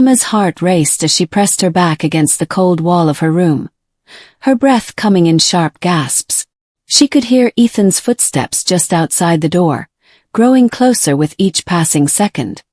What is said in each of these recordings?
Emma's heart raced as she pressed her back against the cold wall of her room, her breath coming in sharp gasps. She could hear Ethan's footsteps just outside the door, growing closer with each passing second.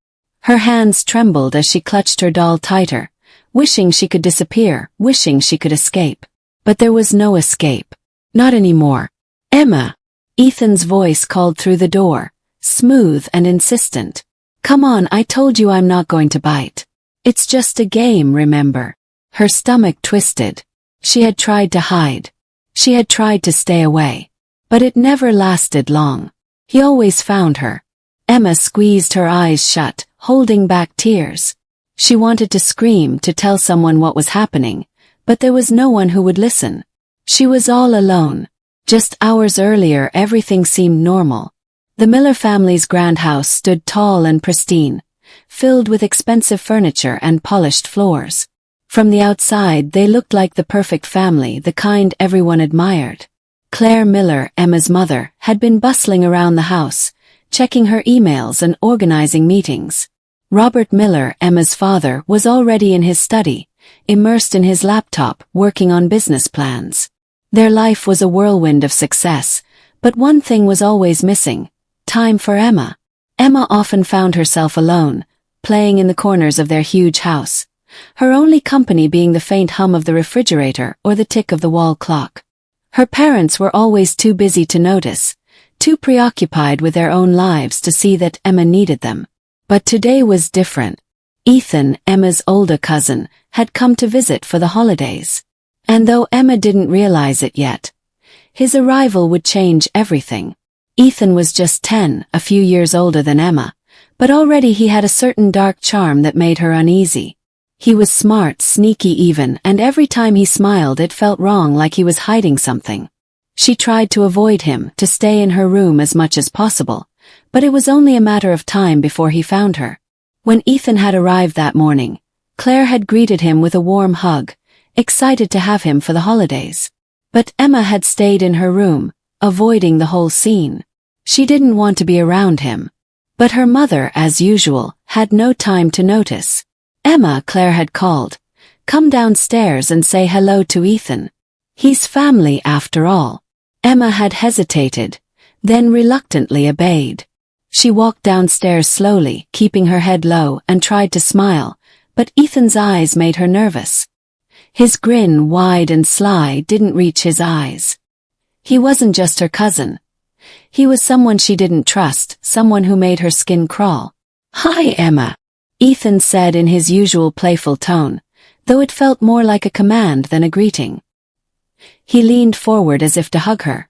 Her hands trembled as she clutched her doll tighter, wishing she could disappear, wishing she could escape. But there was no escape. Not anymore. "Emma!" Ethan's voice called through the door, smooth and insistent. "Come on, I told you I'm not going to bite. It's just a game, remember?" Her stomach twisted. She had tried to hide. She had tried to stay away. But it never lasted long. He always found her. Emma squeezed her eyes shut, holding back tears. She wanted to scream, to tell someone what was happening, but there was no one who would listen. She was all alone. Just hours earlier everything seemed normal. The Miller family's grand house stood tall and pristine, filled with expensive furniture and polished floors. From the outside they looked like the perfect family, the kind everyone admired. Claire Miller, Emma's mother, had been bustling around the house, checking her emails and organizing meetings. Robert Miller, Emma's father, was already in his study, immersed in his laptop, working on business plans. Their life was a whirlwind of success, but one thing was always missing: time for Emma. Emma often found herself alone, playing in the corners of their huge house, her only company being the faint hum of the refrigerator or the tick of the wall clock. Her parents were always too busy to notice, too preoccupied with their own lives to see that Emma needed them. But today was different. Ethan, Emma's older cousin, had come to visit for the holidays. And though Emma didn't realize it yet, his arrival would change everything. Ethan was just 10, a few years older than Emma, but already he had a certain dark charm that made her uneasy. He was smart, sneaky even, and every time he smiled it felt wrong, like he was hiding something. She tried to avoid him, to stay in her room as much as possible, but it was only a matter of time before he found her. When Ethan had arrived that morning, Claire had greeted him with a warm hug, excited to have him for the holidays. But Emma had stayed in her room, avoiding the whole scene. She didn't want to be around him. But her mother, as usual, had no time to notice. "Emma," Claire had called, "come downstairs and say hello to Ethan. He's family after all." Emma had hesitated, then reluctantly obeyed. She walked downstairs slowly, keeping her head low, and tried to smile, but Ethan's eyes made her nervous. His grin, wide and sly, didn't reach his eyes. He wasn't just her cousin. He was someone she didn't trust, someone who made her skin crawl. "Hi, Emma," Ethan said in his usual playful tone, though it felt more like a command than a greeting. He leaned forward as if to hug her.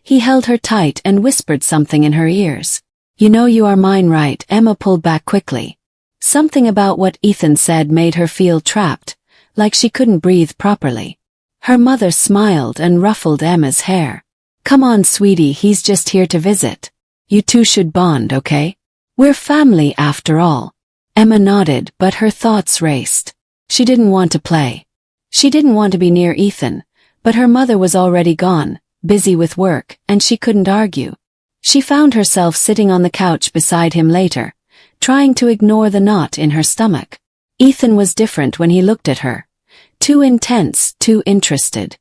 He held her tight and whispered something in her ears. "You know you are mine, right?" Emma pulled back quickly. Something about what Ethan said made her feel trapped, like she couldn't breathe properly. Her mother smiled and ruffled Emma's hair. "Come on, sweetie, he's just here to visit. You two should bond, okay? We're family after all." Emma nodded, but her thoughts raced. She didn't want to play. She didn't want to be near Ethan, but her mother was already gone, busy with work, and she couldn't argue. She found herself sitting on the couch beside him later, trying to ignore the knot in her stomach. Ethan was different when he looked at her. Too intense, too interested.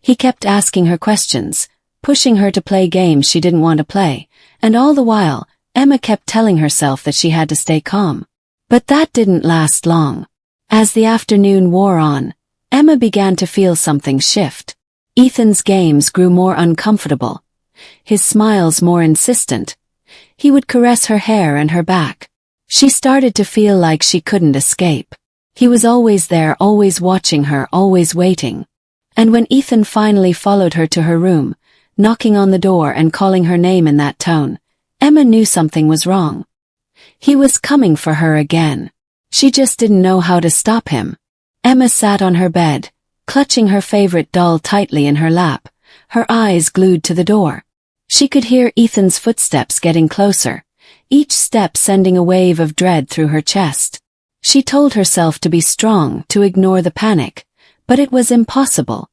He kept asking her questions, pushing her to play games she didn't want to play, and all the while, Emma kept telling herself that she had to stay calm. But that didn't last long. As the afternoon wore on, Emma began to feel something shift. Ethan's games grew more uncomfortable, his smiles more insistent. He would caress her hair and her back. She started to feel like she couldn't escape. He was always there, always watching her, always waiting. And when Ethan finally followed her to her room, knocking on the door and calling her name in that tone, Emma knew something was wrong. He was coming for her again. She just didn't know how to stop him. Emma sat on her bed, clutching her favorite doll tightly in her lap, her eyes glued to the door. She could hear Ethan's footsteps getting closer, each step sending a wave of dread through her chest. She told herself to be strong, to ignore the panic, but it was impossible.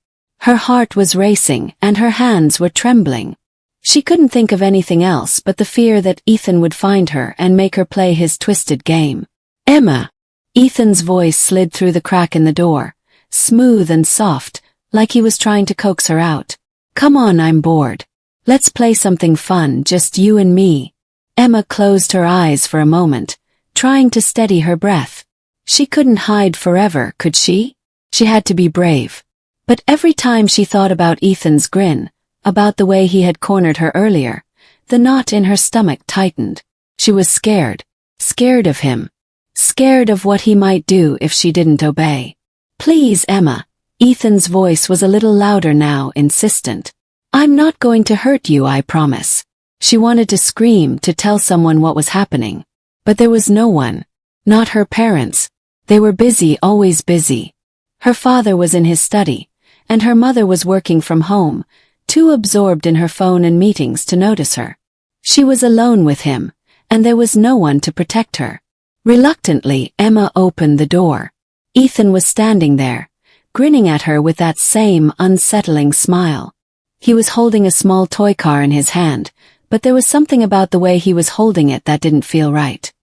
Her heart was racing and her hands were trembling. She couldn't think of anything else but the fear that Ethan would find her and make her play his twisted game. "Emma!" Ethan's voice slid through the crack in the door, smooth and soft, like he was trying to coax her out. Come on, I'm bored. Let's play something fun, just you and me. Emma closed her eyes for a moment, trying to steady her breath. She couldn't hide forever, could she? She had to be brave. But every time she thought about Ethan's grin, about the way he had cornered her earlier, the knot in her stomach tightened. She was scared. Scared of him. Scared of what he might do if she didn't obey. Please, Emma. Ethan's voice was a little louder now, insistent. I'm not going to hurt you, I promise. She wanted to scream, to tell someone what was happening. But there was no one. Not her parents. They were busy, always busy. Her father was in his study, and her mother was working from home, too absorbed in her phone and meetings to notice her. She was alone with him, and there was no one to protect her. Reluctantly, Emma opened the door. Ethan was standing there, grinning at her with that same unsettling smile. He was holding a small toy car in his hand, but there was something about the way he was holding it that didn't feel right.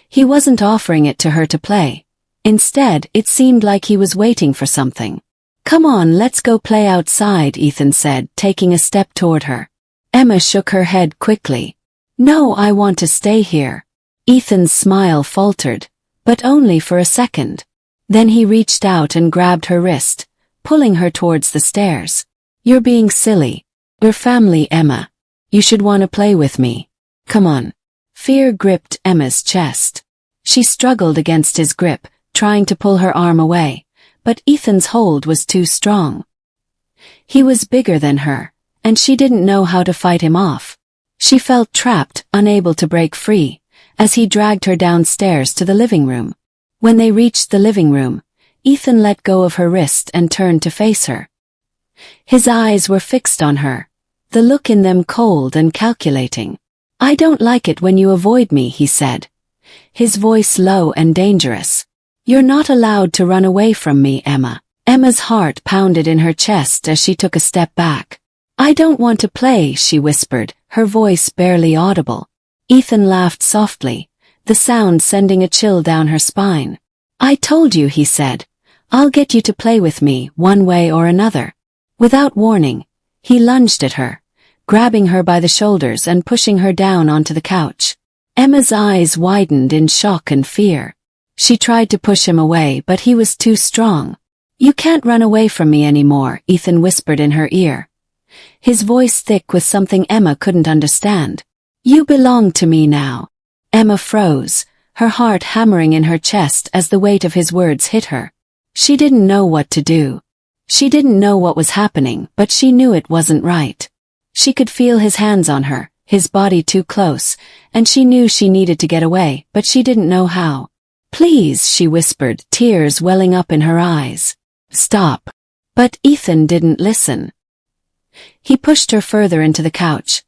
He wasn't offering it to her to play. Instead, it seemed like he was waiting for something. Come on, let's go play outside, Ethan said, taking a step toward her. Emma shook her head quickly. No, I want to stay here. Ethan's smile faltered, but only for a second. Then he reached out and grabbed her wrist, pulling her towards the stairs. You're being silly. We're family, Emma. You should want to play with me. Come on. Fear gripped Emma's chest. She struggled against his grip, trying to pull her arm away, but Ethan's hold was too strong. He was bigger than her, and she didn't know how to fight him off. She felt trapped, unable to break free, as he dragged her downstairs to the living room. When they reached the living room, Ethan let go of her wrist and turned to face her. His eyes were fixed on her, the look in them cold and calculating. I don't like it when you avoid me, he said, his voice low and dangerous. You're not allowed to run away from me, Emma. Emma's heart pounded in her chest as she took a step back. I don't want to play, she whispered, her voice barely audible. Ethan laughed softly, the sound sending a chill down her spine. I told you, he said. I'll get you to play with me, one way or another. Without warning, he lunged at her, grabbing her by the shoulders and pushing her down onto the couch. Emma's eyes widened in shock and fear. She tried to push him away, but he was too strong. You can't run away from me anymore, Ethan whispered in her ear, his voice thick with something Emma couldn't understand. You belong to me now. Emma froze, her heart hammering in her chest as the weight of his words hit her. She didn't know what to do. She didn't know what was happening, but she knew it wasn't right. She could feel his hands on her, his body too close, and she knew she needed to get away, but she didn't know how. Please, she whispered, tears welling up in her eyes. Stop. But Ethan didn't listen. He pushed her further into the couch,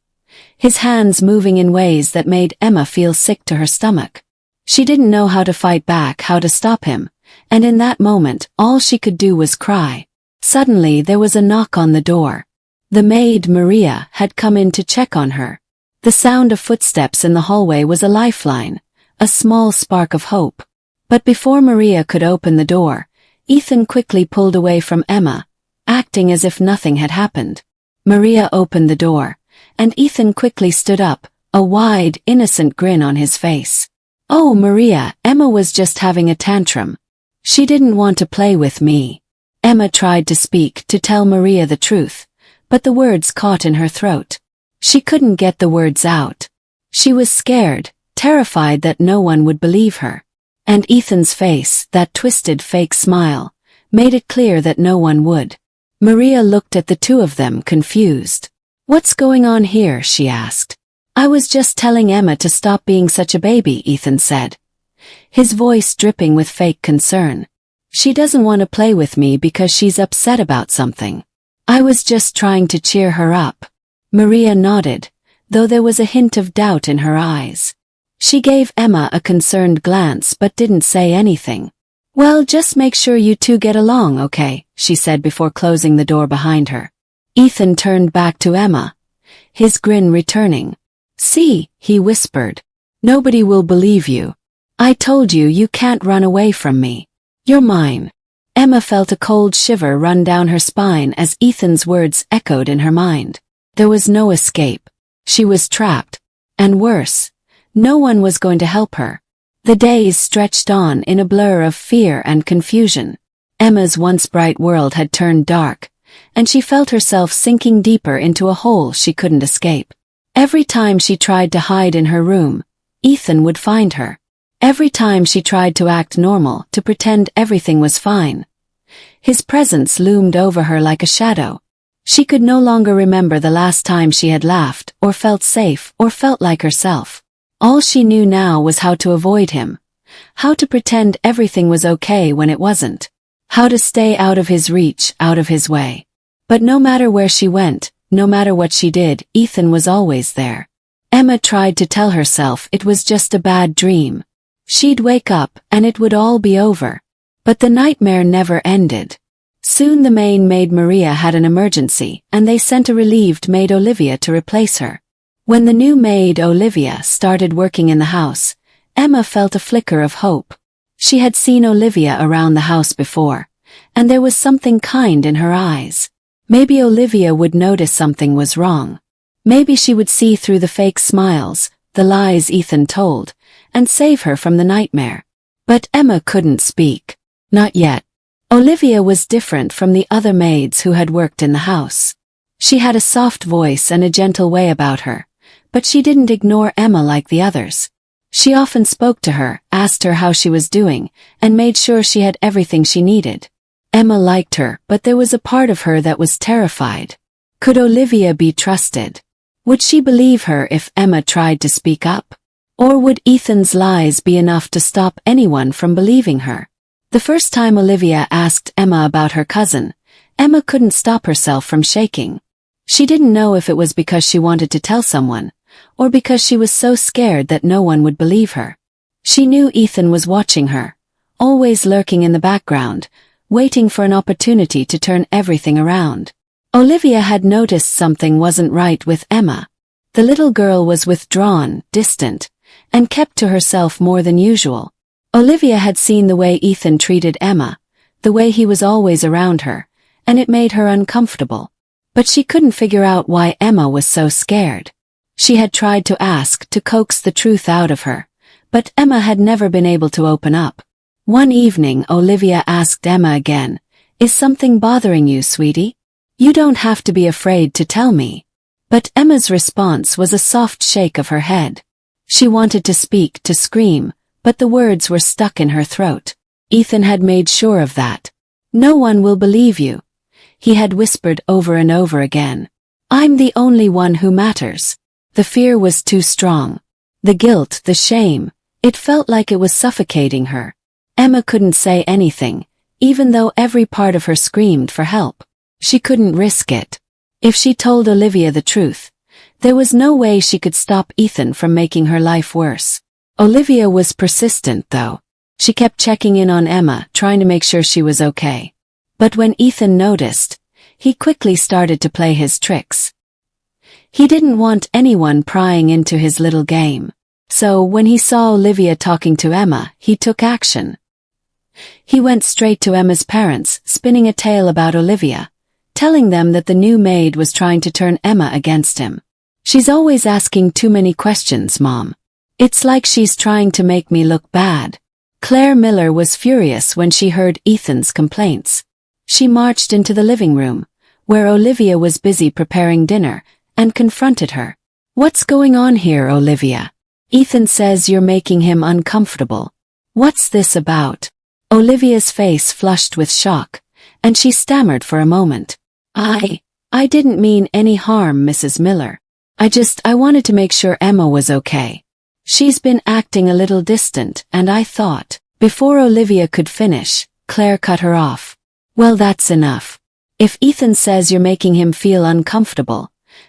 his hands moving in ways that made Emma feel sick to her stomach. She didn't know how to fight back, how to stop him, and in that moment, all she could do was cry. Suddenly, there was a knock on the door. The maid, Maria, had come in to check on her. The sound of footsteps in the hallway was a lifeline, a small spark of hope. But before Maria could open the door, Ethan quickly pulled away from Emma, acting as if nothing had happened. Maria opened the door, and Ethan quickly stood up, a wide, innocent grin on his face. Oh, Maria, Emma was just having a tantrum. She didn't want to play with me. Emma tried to speak, to tell Maria the truth, but the words caught in her throat. She couldn't get the words out. She was scared, terrified that no one would believe her. And Ethan's face, that twisted fake smile, made it clear that no one would. Maria looked at the two of them, confused. What's going on here, she asked. I was just telling Emma to stop being such a baby, Ethan said, his voice dripping with fake concern. She doesn't want to play with me because she's upset about something. I was just trying to cheer her up. Maria nodded, though there was a hint of doubt in her eyes. She gave Emma a concerned glance but didn't say anything. Well, just make sure you two get along, okay, she said before closing the door behind her. Ethan turned back to Emma, his grin returning. See, he whispered. Nobody will believe you. I told you you can't run away from me. You're mine. Emma felt a cold shiver run down her spine as Ethan's words echoed in her mind. There was no escape. She was trapped. And worse, no one was going to help her. The days stretched on in a blur of fear and confusion. Emma's once bright world had turned dark, and she felt herself sinking deeper into a hole she couldn't escape. Every time she tried to hide in her room, Ethan would find her. Every time she tried to act normal, to pretend everything was fine, his presence loomed over her like a shadow. She could no longer remember the last time she had laughed, or felt safe, or felt like herself. All she knew now was how to avoid him, how to pretend everything was okay when it wasn't, how to stay out of his reach, out of his way. But no matter where she went, no matter what she did, Ethan was always there. Emma tried to tell herself it was just a bad dream. She'd wake up, and it would all be over. But the nightmare never ended. Soon the main maid Maria had an emergency, and they sent a relieved maid Olivia to replace her. When the new maid Olivia started working in the house, Emma felt a flicker of hope. She had seen Olivia around the house before, and there was something kind in her eyes. Maybe Olivia would notice something was wrong. Maybe she would see through the fake smiles, the lies Ethan told, and save her from the nightmare. But Emma couldn't speak. Not yet. Olivia was different from the other maids who had worked in the house. She had a soft voice and a gentle way about her, but she didn't ignore Emma like the others. She often spoke to her, asked her how she was doing, and made sure she had everything she needed. Emma liked her, but there was a part of her that was terrified. Could Olivia be trusted? Would she believe her if Emma tried to speak up? Or would Ethan's lies be enough to stop anyone from believing her? The first time Olivia asked Emma about her cousin, Emma couldn't stop herself from shaking. She didn't know if it was because she wanted to tell someone, or because she was so scared that no one would believe her. She knew Ethan was watching her, always lurking in the background, waiting for an opportunity to turn everything around. Olivia had noticed something wasn't right with Emma. The little girl was withdrawn, distant, and kept to herself more than usual. Olivia had seen the way Ethan treated Emma, the way he was always around her, and it made her uncomfortable. But she couldn't figure out why Emma was so scared. She had tried to ask, to coax the truth out of her, but Emma had never been able to open up. One evening Olivia asked Emma again, "Is something bothering you, sweetie? You don't have to be afraid to tell me." But Emma's response was a soft shake of her head. She wanted to speak, to scream, but the words were stuck in her throat. Ethan had made sure of that. "No one will believe you," he had whispered over and over again. "I'm the only one who matters." The fear was too strong. The guilt, the shame, it felt like it was suffocating her. Emma couldn't say anything, even though every part of her screamed for help. She couldn't risk it. If she told Olivia the truth, there was no way she could stop Ethan from making her life worse. Olivia was persistent, though. She kept checking in on Emma, trying to make sure she was okay. But when Ethan noticed, he quickly started to play his tricks. He didn't want anyone prying into his little game. So when he saw Olivia talking to Emma, he took action. He went straight to Emma's parents, spinning a tale about Olivia, telling them that the new maid was trying to turn Emma against him. "She's always asking too many questions, Mom. It's like she's trying to make me look bad." Claire Miller was furious when she heard Ethan's complaints. She marched into the living room, where Olivia was busy preparing dinner, and confronted her. "What's going on here, Olivia? Ethan says you're making him uncomfortable. What's this about?" Olivia's face flushed with shock, and she stammered for a moment. I didn't mean any harm, Mrs. Miller. I wanted to make sure Emma was okay. She's been acting a little distant, and I thought." Before Olivia could finish, Claire cut her off. "Well, that's enough. If Ethan says you're making him feel uncomfortable,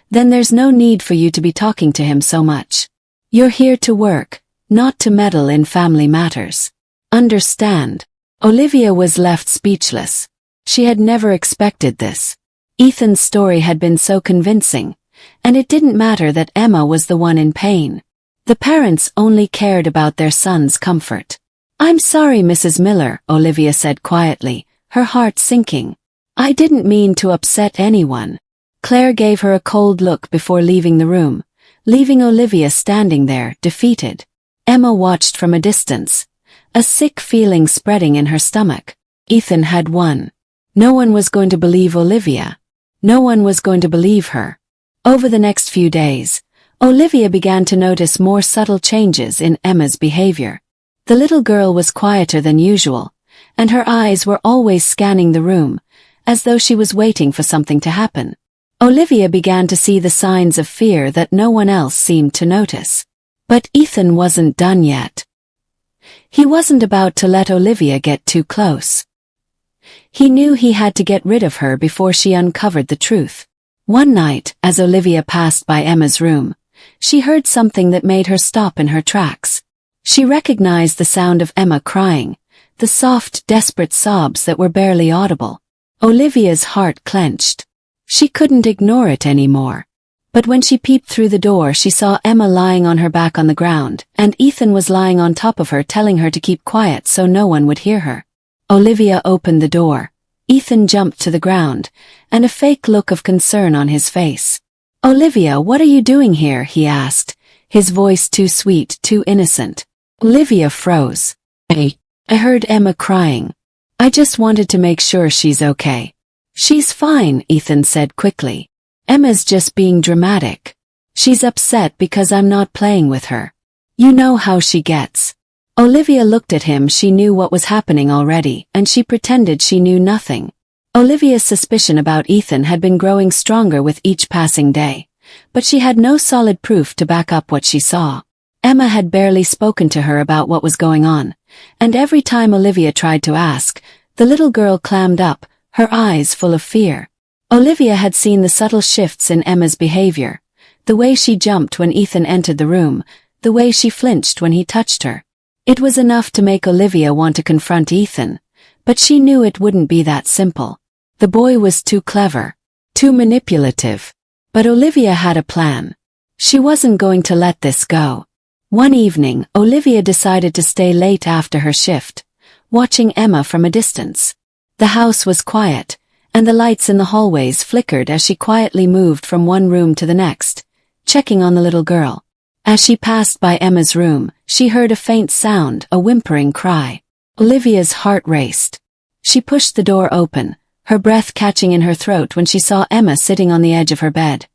then there's no need for you to be talking to him so much. You're here to work, not to meddle in family matters. Understand?" Olivia was left speechless. She had never expected this. Ethan's story had been so convincing, and it didn't matter that Emma was the one in pain. The parents only cared about their son's comfort. "I'm sorry, Mrs. Miller," Olivia said quietly, her heart sinking. "I didn't mean to upset anyone." Claire gave her a cold look before leaving the room, leaving Olivia standing there, defeated. Emma watched from a distance, a sick feeling spreading in her stomach. Ethan had won. No one was going to believe Olivia. No one was going to believe her. Over the next few days, Olivia began to notice more subtle changes in Emma's behavior. The little girl was quieter than usual, and her eyes were always scanning the room, as though she was waiting for something to happen. Olivia began to see the signs of fear that no one else seemed to notice. But Ethan wasn't done yet. He wasn't about to let Olivia get too close. He knew he had to get rid of her before she uncovered the truth. One night, as Olivia passed by Emma's room, she heard something that made her stop in her tracks. She recognized the sound of Emma crying, the soft, desperate sobs that were barely audible. Olivia's heart clenched. She couldn't ignore it anymore. But when she peeped through the door, she saw Emma lying on her back on the ground, and Ethan was lying on top of her, telling her to keep quiet so no one would hear her. Olivia opened the door. Ethan jumped to the ground, and a fake look of concern on his face. "Olivia, what are you doing here?" he asked, his voice too sweet, too innocent. Olivia froze. I heard Emma crying. I just wanted to make sure she's okay." "She's fine," Ethan said quickly. "Emma's just being dramatic. She's upset because I'm not playing with her. You know how she gets." Olivia looked at him. She knew what was happening already, and she pretended she knew nothing. Olivia's suspicion about Ethan had been growing stronger with each passing day, but she had no solid proof to back up what she saw. Emma had barely spoken to her about what was going on, and every time Olivia tried to ask, the little girl clammed up, her eyes full of fear. Olivia had seen the subtle shifts in Emma's behavior, the way she jumped when Ethan entered the room, the way she flinched when he touched her. It was enough to make Olivia want to confront Ethan, but she knew it wouldn't be that simple. The boy was too clever, too manipulative. But Olivia had a plan. She wasn't going to let this go. One evening, Olivia decided to stay late after her shift, watching Emma from a distance. The house was quiet, and the lights in the hallways flickered as she quietly moved from one room to the next, checking on the little girl. As she passed by Emma's room, she heard a faint sound, a whimpering cry. Olivia's heart raced. She pushed the door open, her breath catching in her throat when she saw Emma sitting on the edge of her bed,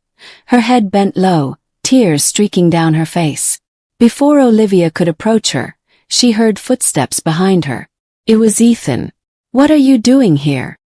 her head bent low, tears streaking down her face. Before Olivia could approach her, she heard footsteps behind her. It was Ethan. "What are you doing here?"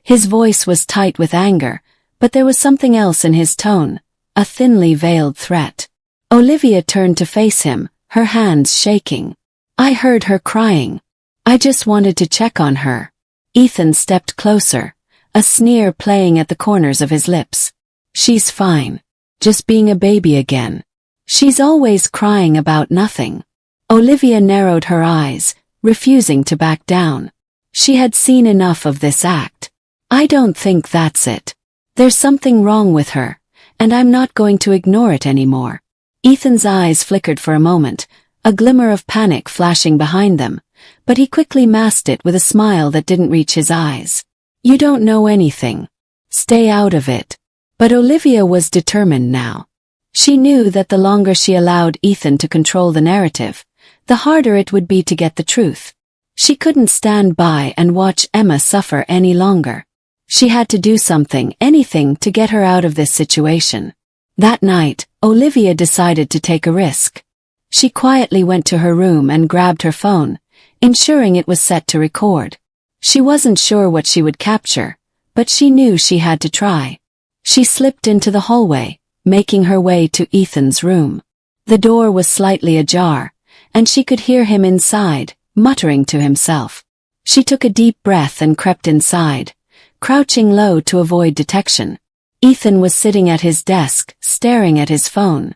His voice was tight with anger, but there was something else in his tone, a thinly veiled threat. Olivia turned to face him, her hands shaking. "I heard her crying. I just wanted to check on her." Ethan stepped closer, a sneer playing at the corners of his lips. "She's fine. Just being a baby again. She's always crying about nothing." Olivia narrowed her eyes, refusing to back down. She had seen enough of this act. "I don't think that's it. There's something wrong with her, and I'm not going to ignore it anymore." Ethan's eyes flickered for a moment, a glimmer of panic flashing behind them, but he quickly masked it with a smile that didn't reach his eyes. "You don't know anything. Stay out of it." But Olivia was determined now. She knew that the longer she allowed Ethan to control the narrative, the harder it would be to get the truth. She couldn't stand by and watch Emma suffer any longer. She had to do something, anything, to get her out of this situation. That night, Olivia decided to take a risk. She quietly went to her room and grabbed her phone, ensuring it was set to record. She wasn't sure what she would capture, but she knew she had to try. She slipped into the hallway, making her way to Ethan's room. The door was slightly ajar, and she could hear him inside, muttering to himself. She took a deep breath and crept inside, crouching low to avoid detection. Ethan was sitting at his desk, staring at his phone.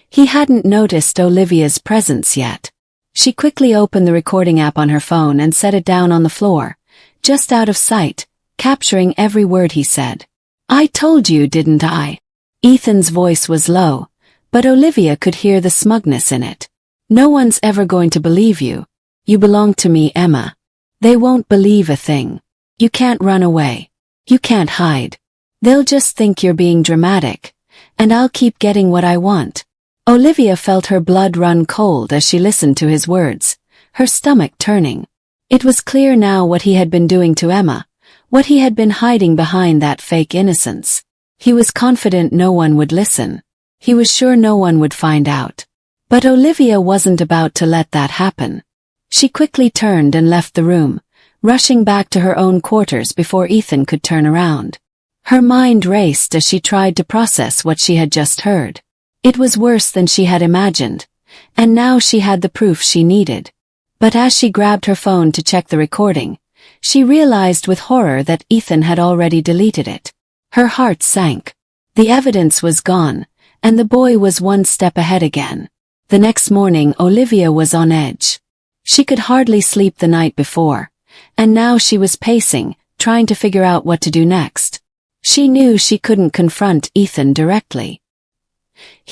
He hadn't noticed Olivia's presence yet. She quickly opened the recording app on her phone and set it down on the floor, just out of sight, capturing every word he said. "I told you, didn't I?" Ethan's voice was low, but Olivia could hear the smugness in it. "No one's ever going to believe you. You belong to me, Emma. They won't believe a thing. You can't run away. You can't hide. They'll just think you're being dramatic, and I'll keep getting what I want." Olivia felt her blood run cold as she listened to his words, her stomach turning. It was clear now what he had been doing to Emma, what he had been hiding behind that fake innocence. He was confident no one would listen. He was sure no one would find out. But Olivia wasn't about to let that happen. She quickly turned and left the room, rushing back to her own quarters before Ethan could turn around. Her mind raced as she tried to process what she had just heard. It was worse than she had imagined, and now she had the proof she needed. But as she grabbed her phone to check the recording, she realized with horror that Ethan had already deleted it. Her heart sank. The evidence was gone, and the boy was one step ahead again. The next morning Olivia was on edge. She could hardly sleep the night before, and now she was pacing, trying to figure out what to do next. She knew she couldn't confront Ethan directly.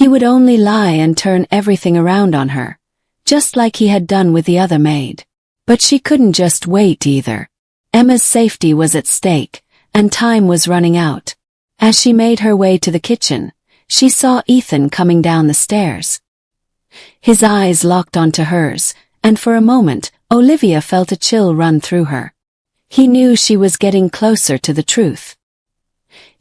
He would only lie and turn everything around on her, just like he had done with the other maid. But she couldn't just wait either. Emma's safety was at stake, and time was running out. As she made her way to the kitchen, she saw Ethan coming down the stairs. His eyes locked onto hers, and for a moment, Olivia felt a chill run through her. He knew she was getting closer to the truth.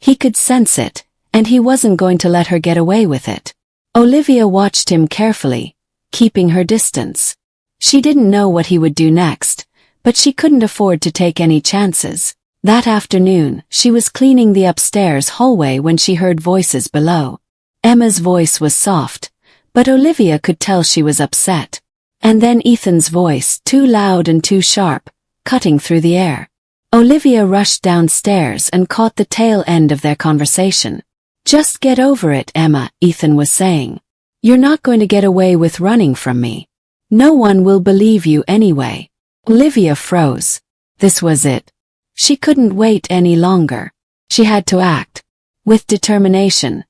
He could sense it, and he wasn't going to let her get away with it. Olivia watched him carefully, keeping her distance. She didn't know what he would do next, but she couldn't afford to take any chances. That afternoon, she was cleaning the upstairs hallway when she heard voices below. Emma's voice was soft, but Olivia could tell she was upset. And then Ethan's voice, too loud and too sharp, cutting through the air. Olivia rushed downstairs and caught the tail end of their conversation. "Just get over it, Emma," Ethan was saying. "You're not going to get away with running from me. No one will believe you anyway." Olivia froze. This was it. She couldn't wait any longer. She had to act. With determination,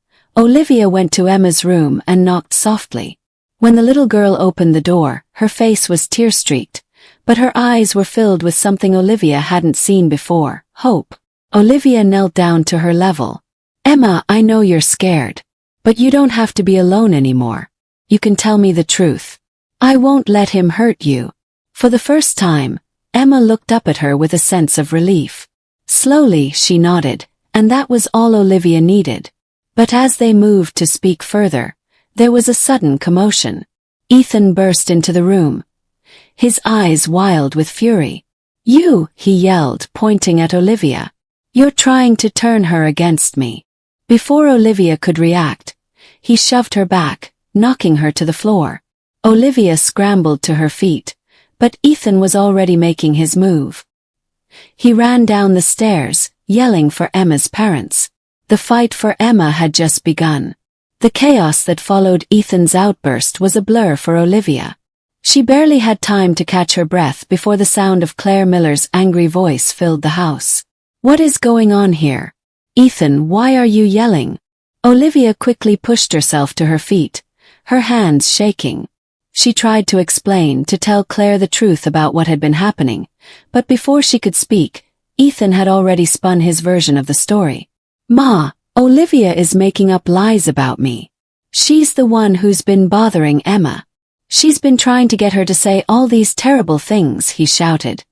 Olivia went to Emma's room and knocked softly. When the little girl opened the door, her face was tear-streaked, but her eyes were filled with something Olivia hadn't seen before, hope. Olivia knelt down to her level. "Emma, I know you're scared, but you don't have to be alone anymore. You can tell me the truth. I won't let him hurt you." For the first time, Emma looked up at her with a sense of relief. Slowly, she nodded, and that was all Olivia needed. But as they moved to speak further, there was a sudden commotion. Ethan burst into the room, his eyes wild with fury. "You," he yelled, pointing at Olivia. "You're trying to turn her against me." Before Olivia could react, he shoved her back, knocking her to the floor. Olivia scrambled to her feet, but Ethan was already making his move. He ran down the stairs, yelling for Emma's parents. The fight for Emma had just begun. The chaos that followed Ethan's outburst was a blur for Olivia. She barely had time to catch her breath before the sound of Claire Miller's angry voice filled the house. "What is going on here? Ethan, why are you yelling?" Olivia quickly pushed herself to her feet, her hands shaking. She tried to explain, to tell Claire the truth about what had been happening, but before she could speak, Ethan had already spun his version of the story. "Ma, Olivia is making up lies about me. She's the one who's been bothering Emma. She's been trying to get her to say all these terrible things," he shouted,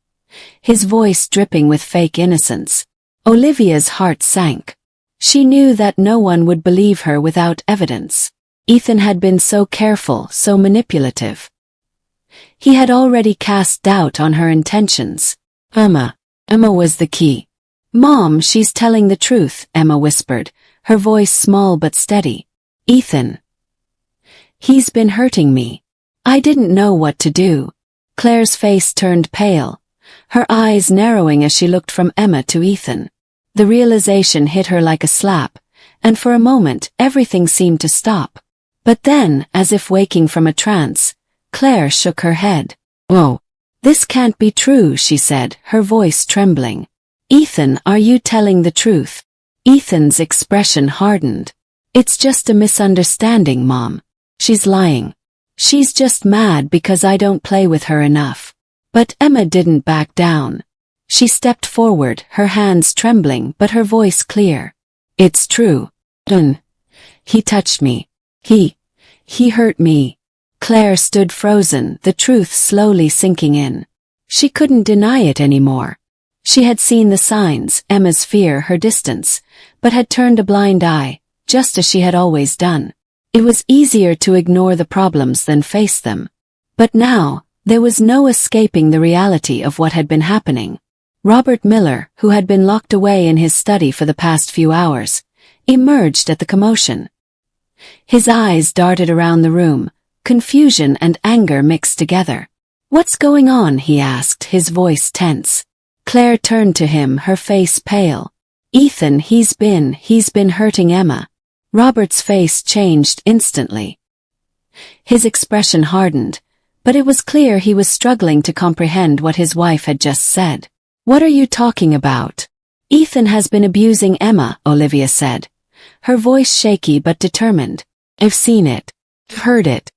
his voice dripping with fake innocence. Olivia's heart sank. She knew that no one would believe her without evidence. Ethan had been so careful, so manipulative. He had already cast doubt on her intentions. Emma was the key. "Mom, she's telling the truth," Emma whispered, her voice small but steady. "Ethan. He's been hurting me. I didn't know what to do." Claire's face turned pale, her eyes narrowing as she looked from Emma to Ethan. The realization hit her like a slap, and for a moment everything seemed to stop. But then, as if waking from a trance, Claire shook her head. "Oh, this can't be true," she said, her voice trembling. "Ethan, are you telling the truth?" Ethan's expression hardened. "It's just a misunderstanding, Mom. She's lying. She's just mad because I don't play with her enough." But Emma didn't back down. She stepped forward, her hands trembling but her voice clear. "It's true. He touched me. He hurt me." Claire stood frozen, the truth slowly sinking in. She couldn't deny it anymore. She had seen the signs, Emma's fear, her distance, but had turned a blind eye, just as she had always done. It was easier to ignore the problems than face them. But now, there was no escaping the reality of what had been happening. Robert Miller, who had been locked away in his study for the past few hours, emerged at the commotion. His eyes darted around the room, confusion and anger mixed together. "What's going on?" he asked, his voice tense. Claire turned to him, her face pale. "Ethan, he's been hurting Emma." Robert's face changed instantly. His expression hardened, but it was clear he was struggling to comprehend what his wife had just said. "What are you talking about?" "Ethan has been abusing Emma," Olivia said, her voice shaky but determined. "I've seen it. Heard it.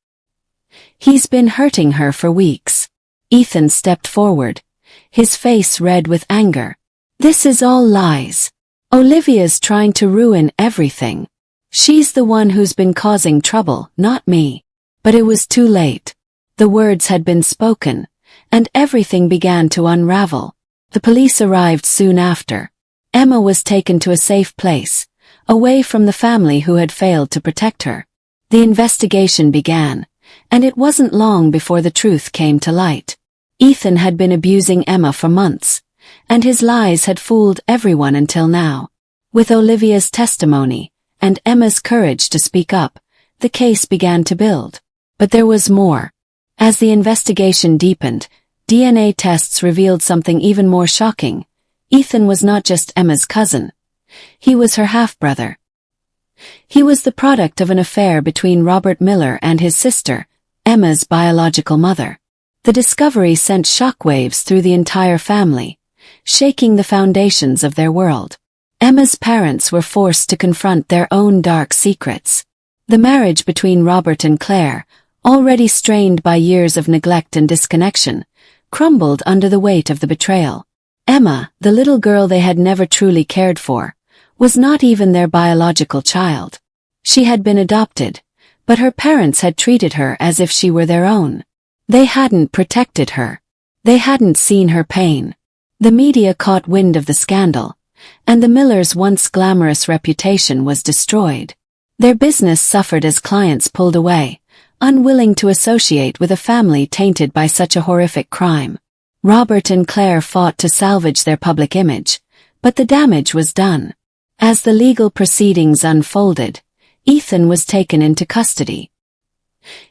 He's been hurting her for weeks." Ethan stepped forward, his face red with anger. "This is all lies. Olivia's trying to ruin everything. She's the one who's been causing trouble, not me." But it was too late. The words had been spoken, and everything began to unravel. The police arrived soon after. Emma was taken to a safe place, away from the family who had failed to protect her. The investigation began, and it wasn't long before the truth came to light. Ethan had been abusing Emma for months, and his lies had fooled everyone until now. With Olivia's testimony, and Emma's courage to speak up, the case began to build. But there was more. As the investigation deepened, DNA tests revealed something even more shocking. Ethan was not just Emma's cousin. He was her half-brother. He was the product of an affair between Robert Miller and his sister, Emma's biological mother. The discovery sent shockwaves through the entire family, shaking the foundations of their world. Emma's parents were forced to confront their own dark secrets. The marriage between Robert and Claire, already strained by years of neglect and disconnection, crumbled under the weight of the betrayal. Emma, the little girl they had never truly cared for, was not even their biological child. She had been adopted, but her parents had treated her as if she were their own. They hadn't protected her. They hadn't seen her pain. The media caught wind of the scandal, and the Millers' once glamorous reputation was destroyed. Their business suffered as clients pulled away, unwilling to associate with a family tainted by such a horrific crime. Robert and Claire fought to salvage their public image, but the damage was done. As the legal proceedings unfolded, Ethan was taken into custody.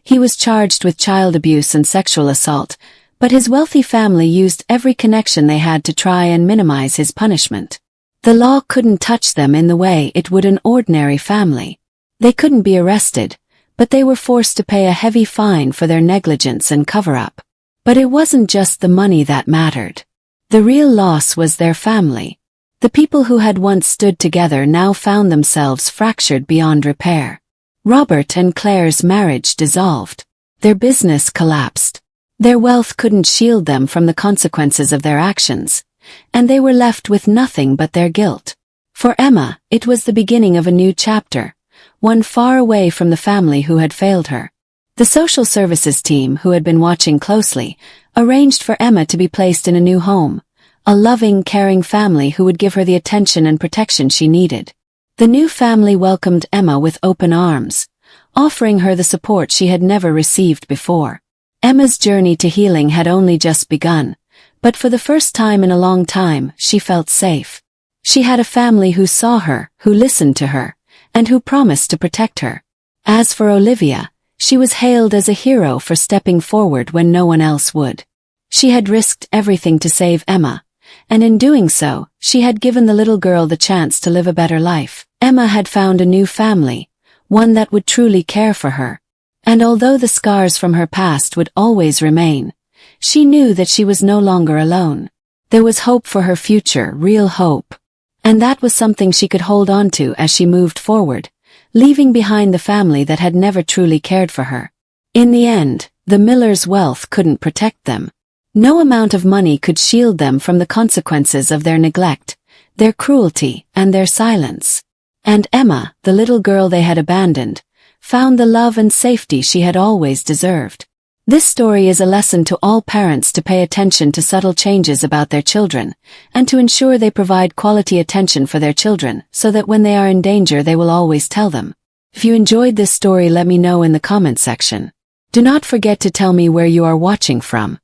He was charged with child abuse and sexual assault, but his wealthy family used every connection they had to try and minimize his punishment. The law couldn't touch them in the way it would an ordinary family. They couldn't be arrested, but they were forced to pay a heavy fine for their negligence and cover-up. But it wasn't just the money that mattered. The real loss was their family. The people who had once stood together now found themselves fractured beyond repair. Robert and Claire's marriage dissolved. Their business collapsed. Their wealth couldn't shield them from the consequences of their actions, and they were left with nothing but their guilt. For Emma, it was the beginning of a new chapter, one far away from the family who had failed her. The social services team, who had been watching closely, arranged for Emma to be placed in a new home, a loving, caring family who would give her the attention and protection she needed. The new family welcomed Emma with open arms, offering her the support she had never received before. Emma's journey to healing had only just begun, but for the first time in a long time, she felt safe. She had a family who saw her, who listened to her, and who promised to protect her. As for Olivia, she was hailed as a hero for stepping forward when no one else would. She had risked everything to save Emma, and in doing so, she had given the little girl the chance to live a better life. Emma had found a new family, one that would truly care for her. And although the scars from her past would always remain, she knew that she was no longer alone. There was hope for her future, real hope. And that was something she could hold on to as she moved forward, leaving behind the family that had never truly cared for her. In the end, the Millers' wealth couldn't protect them. No amount of money could shield them from the consequences of their neglect, their cruelty, and their silence. And Emma, the little girl they had abandoned, found the love and safety she had always deserved. This story is a lesson to all parents to pay attention to subtle changes about their children, and to ensure they provide quality attention for their children so that when they are in danger they will always tell them. If you enjoyed this story, let me know in the comment section. Do not forget to tell me where you are watching from.